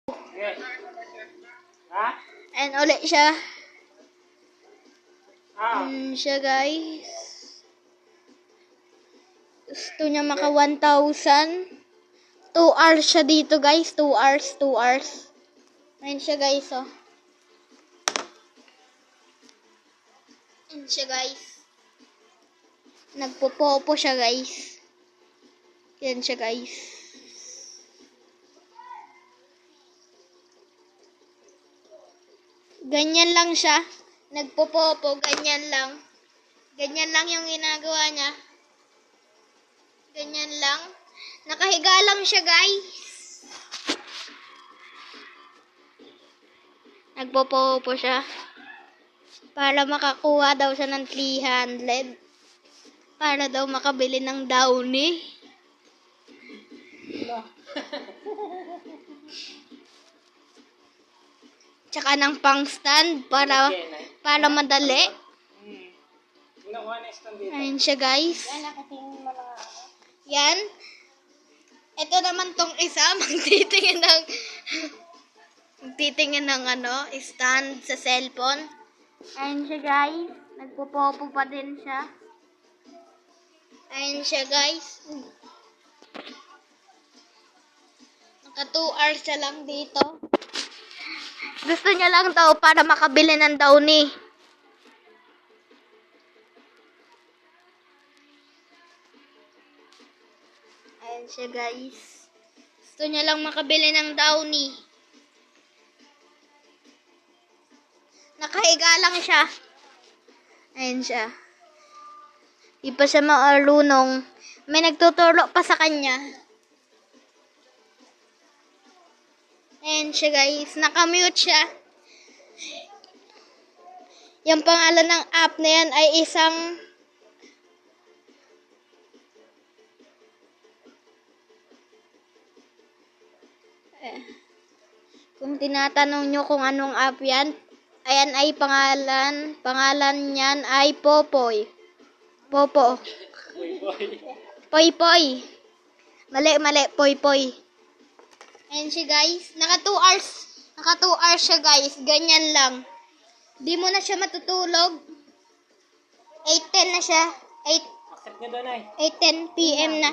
Okay. Ha? And ulit siya. Ah. And siya guys. Gusto niya maka 1,000. 2 hours siya dito guys. 2 hours. 2 hours. Ayun siya guys oh. Ayun siya guys. Nagpopopo siya guys. Yan siya guys. Ganyan lang siya. Nagpopopo. Ganyan lang. Ganyan lang yung ginagawa niya. Ganyan lang. Nakahiga lang siya guys. Nagpopopo siya. Para makakuha daw siya ng 300. Para daw makabili ng downy. Tsaka ng pang stand para madali. Ayun siya guys. Yan. Ito naman tong isa magtitingin ng stand sa cellphone. Ayun siya guys. Nagpopopo pa din siya. Ayun siya guys. Naka 2 hours siya lang dito. Gusto niya lang daw para makabili ng downy. Ayan siya guys. Gusto niya lang makabili ng downy. Nakahiga lang siya. Ayan siya. Di pa siya marunong. May nagtuturo pa sa kanya. Ayan siya guys. Nakamute siya. Yung pangalan ng app na yan ay isang kung tinatanong nyo kung anong app yan, ayan ay pangalan niyan ay Popoy. Popo. Poy. Mali, Poy. Ayan siya guys. Naka 2 hours siya guys. Ganyan lang. Di mo na siya matutulog. 8:10 na siya. 8:10 PM na.